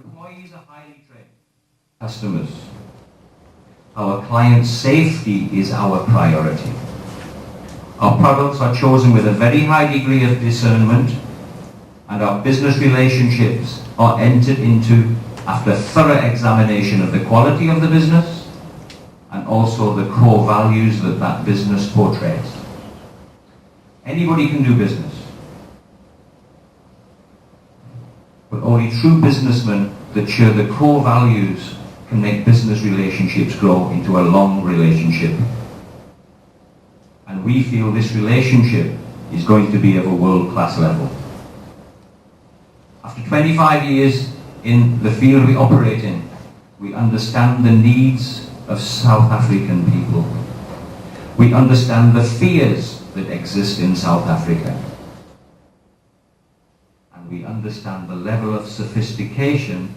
employees are highly trained. Customers. Our client safety is our priority. Our products are chosen with a very high degree of discernment, and our business relationships are entered into after thorough examination of the quality of the business and also the core values that that business portrays. Anybody can do business, but only true businessmen that share the core values can make business relationships grow into a long relationship. And we feel this relationship is going to be of a world-class level. After 25 years in the field we operate in, we understand the needs of South African people. We understand the fears that exist in South Africa. And we understand the level of sophistication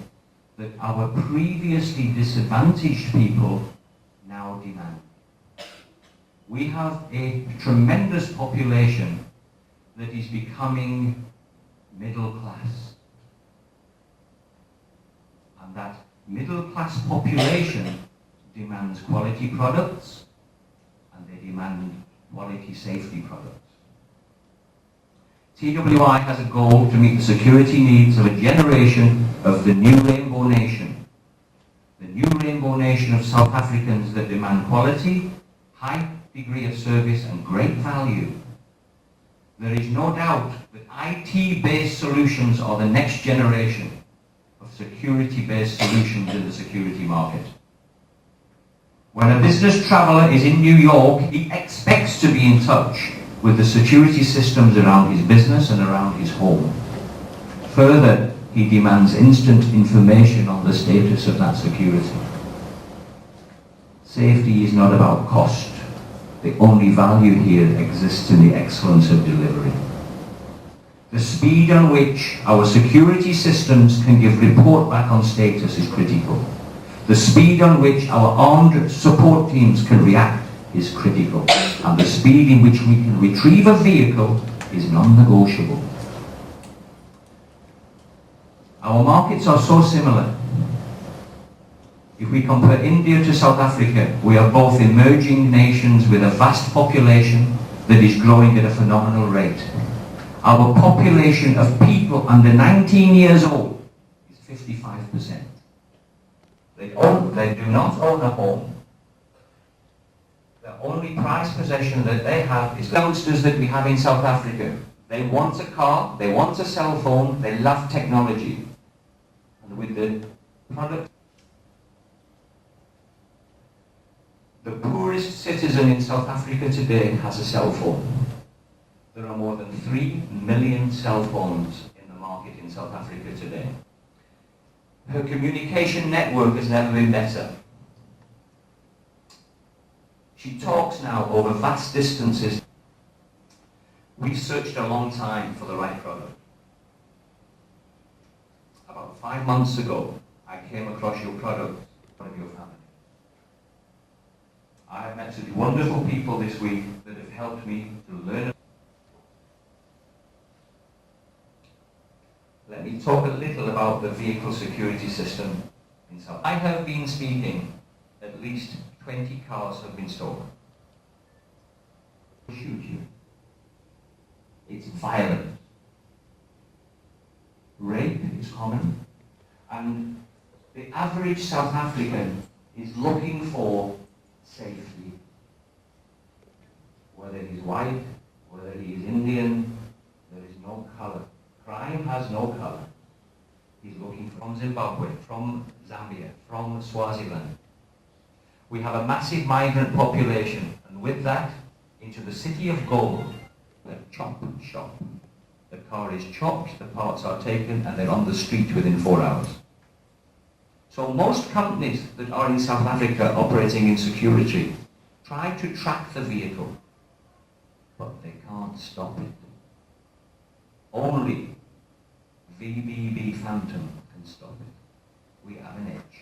that our previously disadvantaged people now demand. We have a tremendous population that is becoming middle class. And that middle class population demands quality products, and they demand quality safety products. TWI has a goal to meet the security needs of a generation of the new Rainbow Nation. The new Rainbow Nation of South Africans that demand quality, high degree of service and great value. There is no doubt that IT-based solutions are the next generation of security-based solutions in the security market. When a business traveller is in New York, he expects to be in touch with the security systems around his business and around his home. Further, he demands instant information on the status of that security. Safety is not about cost. The only value here exists in the excellence of delivery. The speed on which our security systems can give report back on status is critical. The speed on which our armed support teams can react is critical. And the speed in which we can retrieve a vehicle is non-negotiable. Our markets are so similar. If we compare India to South Africa, we are both emerging nations with a vast population that is growing at a phenomenal rate. Our population of people under 19 years old is 55%. They do not own a home. The only prized possession that they have is the youngsters that we have in South Africa. They want a car, they want a cell phone, they love technology. And with the product, the poorest citizen in South Africa today has a cell phone. There are more than 3 million cell phones in the market in South Africa today. Her communication network has never been better. She talks now over vast distances. We searched a long time for the right product. About 5 months ago, I came across your product, one of your family. I have met some wonderful people this week that have helped me to learn. Let me talk a little about the vehicle security system in South Africa. I have been speaking, at least 20 cars have been stolen. Shoot you. It's violent. Rape is common. And the average South African is looking for safety. Whether he's white, whether he is Indian, there is no color. Crime has no color. He's looking from Zimbabwe, from Zambia, from Swaziland. We have a massive migrant population, and with that, into the city of gold, a chop shop. The car is chopped, the parts are taken, and they're on the street within 4 hours. So most companies that are in South Africa operating in security try to track the vehicle, but they can't stop it. Only VBB Phantom can stop it. We have an edge.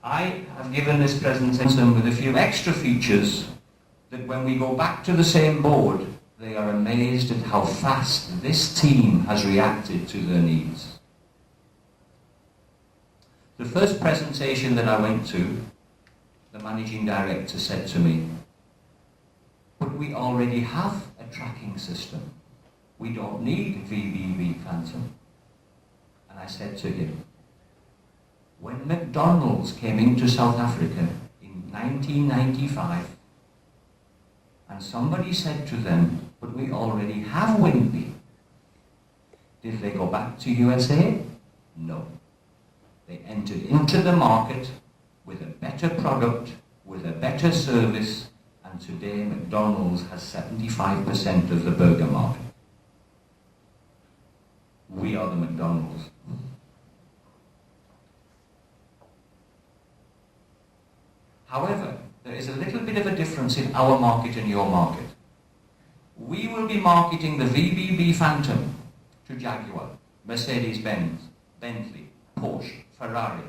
I have given this presentation with a few extra features that when we go back to the same board, They are amazed at how fast this team has reacted to their needs. The first presentation that I went to, the managing director said to me, "But we already have a tracking system. We don't need VBB Phantom." And I said to him, when McDonald's came into South Africa in 1995, and somebody said to them, "But we already have Wimpy," did they go back to USA? No. They entered into the market with a better product, with a better service, and today McDonald's has 75% of the burger market. We are the McDonald's. However, there is a little bit of a difference in our market and your market. We will be marketing the VBB Phantom to Jaguar, Mercedes-Benz, Bentley, Porsche, Ferrari.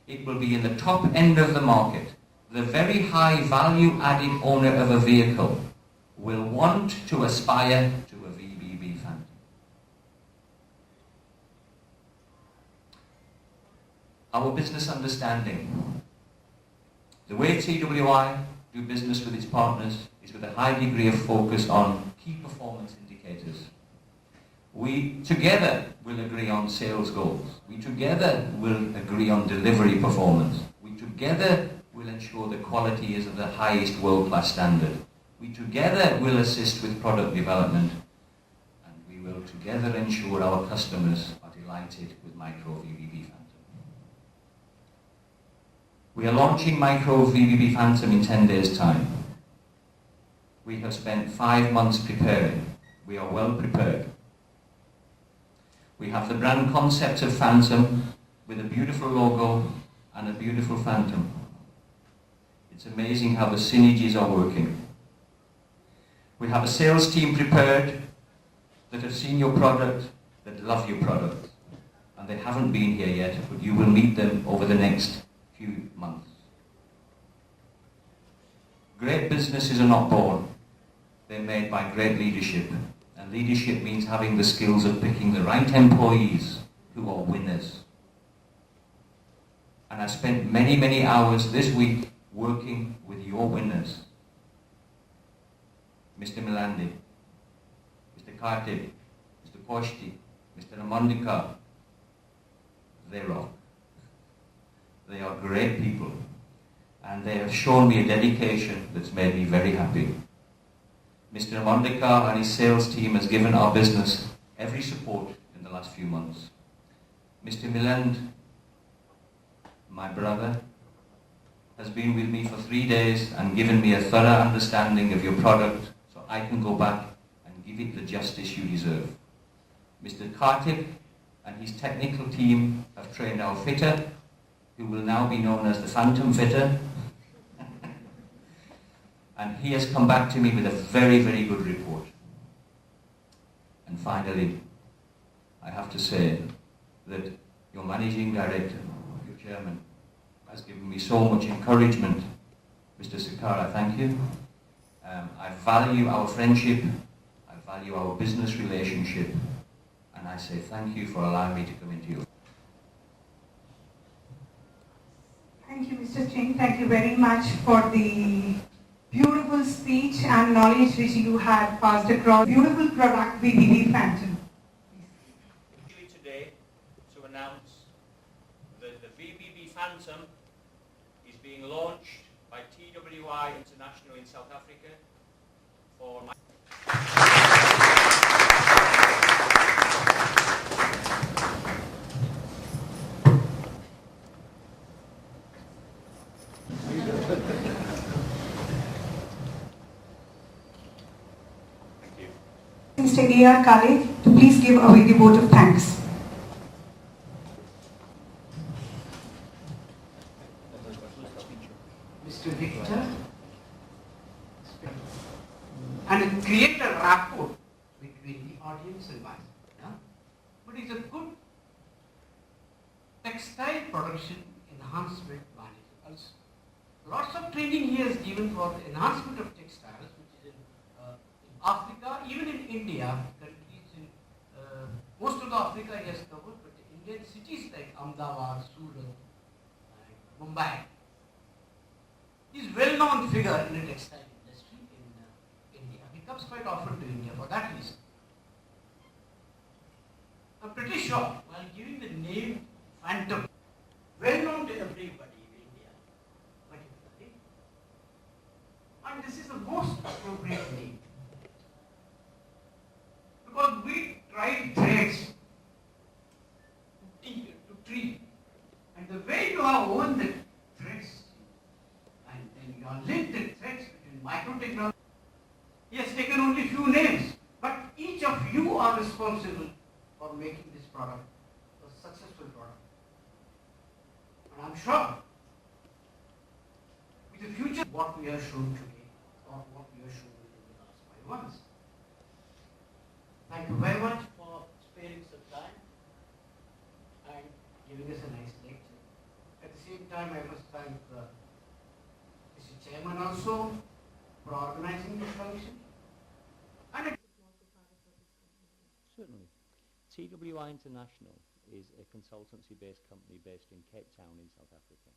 It will be in the top end of the market. The very high value-added owner of a vehicle will want to aspire to a VBB Phantom. Our business understanding. The way TWI do business with its partners is with a high degree of focus on key performance indicators. We together will agree on sales goals. We together will agree on delivery performance. We together will ensure the quality is of the highest world-class standard. We together will assist with product development, and we will together ensure our customers are delighted with Micro VBB Phantom. We are launching Micro VBB Phantom in 10 days' time. We have spent 5 months preparing. We are well prepared. We have the brand concept of Phantom with a beautiful logo and a beautiful Phantom. It's amazing how the synergies are working. We have a sales team prepared that have seen your product, that love your product. And they haven't been here yet, but you will meet them over the next few months. Great businesses are not born. They're made by great leadership. And leadership means having the skills of picking the right employees who are winners. And I spent many, many hours this week working with your winners. Mr. Milandi, Mr. Kartik, Mr. Poshti, Mr. Amandika. They rock. They are great people. And they have shown me a dedication that's made me very happy. Mr. Amandika and his sales team has given our business every support in the last few months. Mr. Miland, my brother, has been with me for 3 days and given me a thorough understanding of your product so I can go back and give it the justice you deserve. Mr. Kartik and his technical team have trained our fitter, who will now be known as the Phantom Fitter. And he has come back to me with a very, very good report. And finally, I have to say that your managing director, your chairman, has given me so much encouragement. Mr. Sakara, thank you. I value our friendship, I value our business relationship, and I say thank you for allowing me to come into your. Thank you, Mr. Singh. Thank you very much for the beautiful speech and knowledge which you had passed across. Beautiful product, VBB Phantom. Today to announce that the VBB Phantom is being launched by TWI International in South Africa for my Mr. A.R. Kale to please give away the vote of thanks. Mr. Victor, and create a rapport between the audience and myself. Yeah? But it's a good textile production enhancement manager also. Lots of training he has given for the enhancement of textiles, which is in Africa, even in India, countries in most of the Africa he has covered, but Indian cities like Ahmedabad, Surat, and Mumbai. He is well-known figure in the textile industry in India. He comes quite often to India for that reason. I'm pretty sure while giving the name Phantom, well-known to everybody in India, particularly, and this is the most appropriate name. Because we tried threads to treat, and the way you have won the threads, and then you have linked the threads between microtechnology, he has taken only few names, but each of you are responsible for making this product a successful product. And I'm sure with the future, what we have shown today, or what we have shown within the last 5 months. Thank you very much for sparing some time and giving us a nice lecture. At the same time, I must thank Mr. Chairman also for organizing this function. And Certainly. TWI International is a consultancy-based company based in Cape Town in South Africa.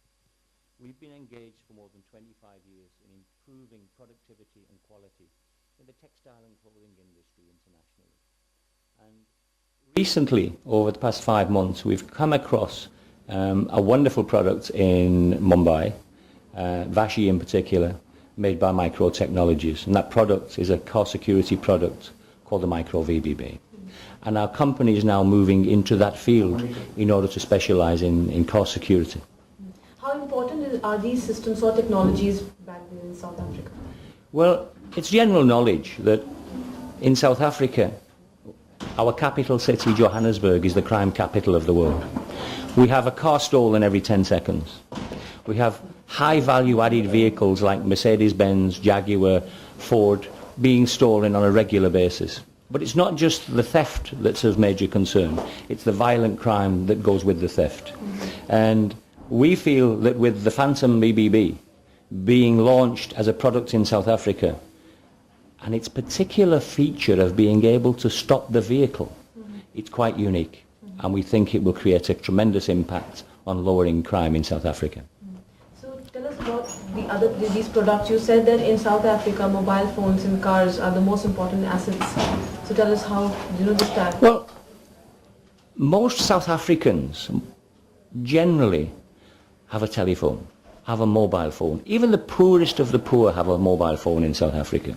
We've been engaged for more than 25 years in improving productivity and quality in the textile and clothing industry internationally. And recently, over the past 5 months, we've come across a wonderful product in Mumbai, Vashi in particular, made by Micro Technologies. And that product is a car security product called the Micro VBB. And our company is now moving into that field in order to specialize in car security. How important are these systems or technologies back then in South Africa? Well, it's general knowledge that in South Africa, our capital city, Johannesburg, is the crime capital of the world. We have a car stolen every 10 seconds. We have high value added vehicles like Mercedes-Benz, Jaguar, Ford being stolen on a regular basis. But it's not just the theft that's of major concern. It's the violent crime that goes with the theft. And we feel that with the Phantom VBB being launched as a product in South Africa, and its particular feature of being able to stop the vehicle, it's quite unique. And we think it will create a tremendous impact on lowering crime in South Africa. So tell us about these products. You said that in South Africa, mobile phones and cars are the most important assets. So tell us how, this type. Well, most South Africans generally have a telephone, have a mobile phone. Even the poorest of the poor have a mobile phone in South Africa.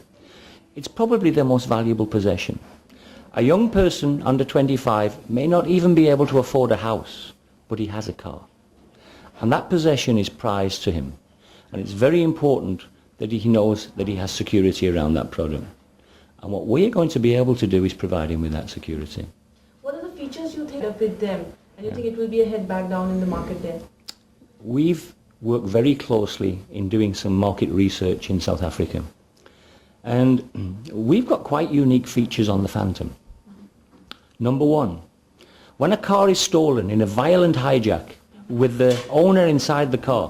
It's probably their most valuable possession. A young person under 25 may not even be able to afford a house, but he has a car. And that possession is prized to him. And it's very important that he knows that he has security around that product. And what we're going to be able to do is provide him with that security. What are the features you think of with them? And you think it will be a head back down in the market there? We've worked very closely in doing some market research in South Africa. And we've got quite unique features on the Phantom. Number one, when a car is stolen in a violent hijack with the owner inside the car,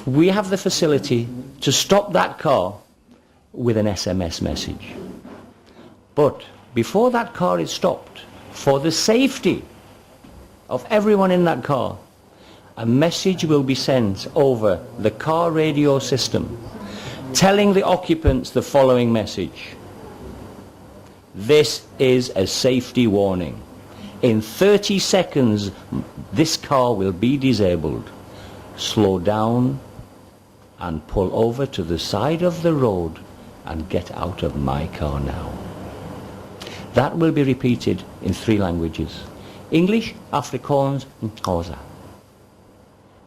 we have the facility to stop that car with an SMS message. But before that car is stopped, for the safety of everyone in that car, a message will be sent over the car radio system telling the occupants the following message. This is a safety warning. In 30 seconds, this car will be disabled. Slow down and pull over to the side of the road and get out of my car now. That will be repeated in 3 languages: English, Afrikaans, and Xhosa.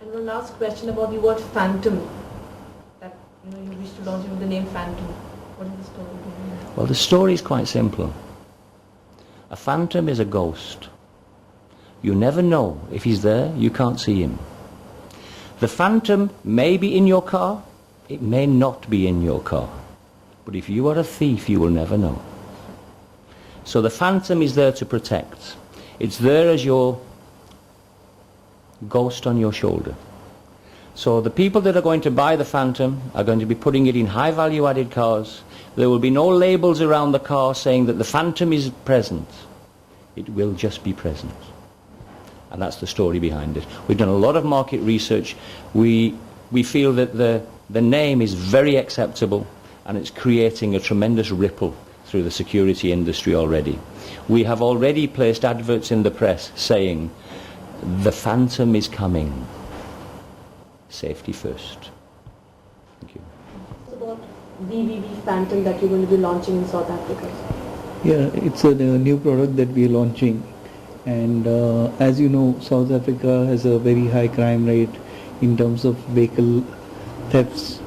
And one last question about the word phantom. That you wish to launch with the name Phantom. What is the story behind that? Well, the story is quite simple. A phantom is a ghost. You never know. If he's there, you can't see him. The phantom may be in your car, it may not be in your car. But if you are a thief, you will never know. So the phantom is there to protect. It's there as your ghost on your shoulder. So the people that are going to buy the Phantom are going to be putting it in high value added cars. There will be no labels around the car saying that the Phantom is present. It will just be present. And that's the story behind it. We've done a lot of market research. We feel that the name is very acceptable and it's creating a tremendous ripple through the security industry already. We have already placed adverts in the press saying, the Phantom is coming. Safety first. Thank you. It's about VBB Phantom that you're going to be launching in South Africa. Yeah, it's a new product that we are launching, and as you know, South Africa has a very high crime rate in terms of vehicle thefts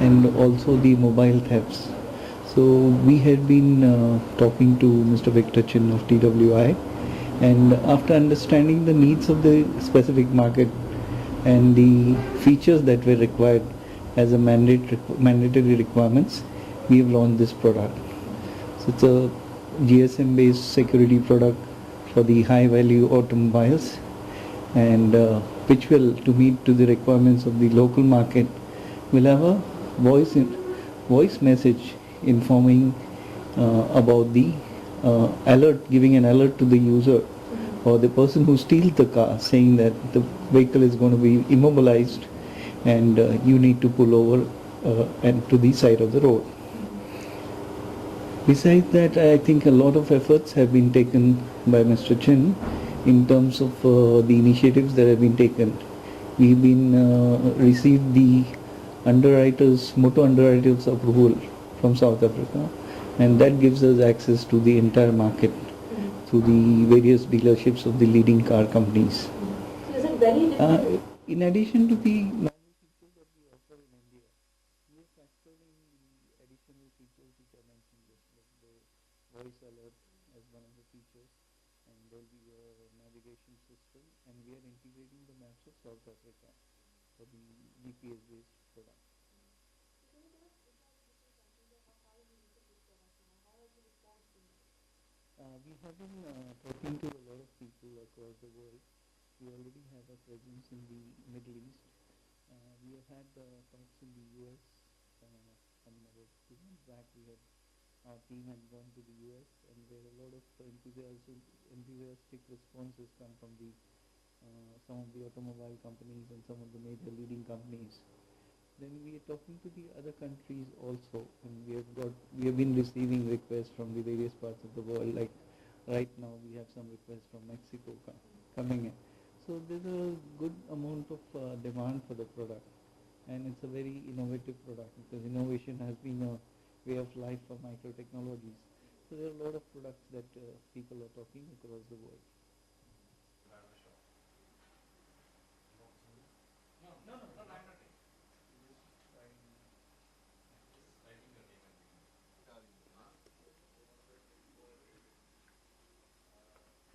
and also the mobile thefts. So we had been talking to Mr. Victor Chin of TWI, and after understanding the needs of the specific market and the features that were required as a mandatory requirements, we have launched this product. So it's a GSM based security product for the high value automobiles, and which will, to meet to the requirements of the local market, will have a voice message informing about the alert, giving an alert to the user or the person who steals the car, saying that the vehicle is going to be immobilized and you need to pull over and to the side of the road. Besides that, I think a lot of efforts have been taken by Mr. Chin in terms of the initiatives that have been taken. We've been received the motor underwriters approval from South Africa, and that gives us access to the entire market through the various dealerships of the leading car companies. So is it very different? In addition to the normal features that we offer in India, we have factored in the additional features which I mentioned just like the voice alert as one of the features, and there will be a navigation system, and we are integrating the maps of South Africa for the GPS based product. We have been talking to a lot of people across the world. We already have a presence in the Middle East. We have had talks in the US. About 2 months back, our team had gone to the US, and there are a lot of enthusiastic responses come from some of the automobile companies and some of the major leading companies. Then we are talking to the other countries also, and we have been receiving requests from the various parts of the world. Like right now, we have some requests from Mexico coming in. So there's a good amount of demand for the product, and it's a very innovative product because innovation has been a way of life for micro technologies. So there are a lot of products that people are talking across the world.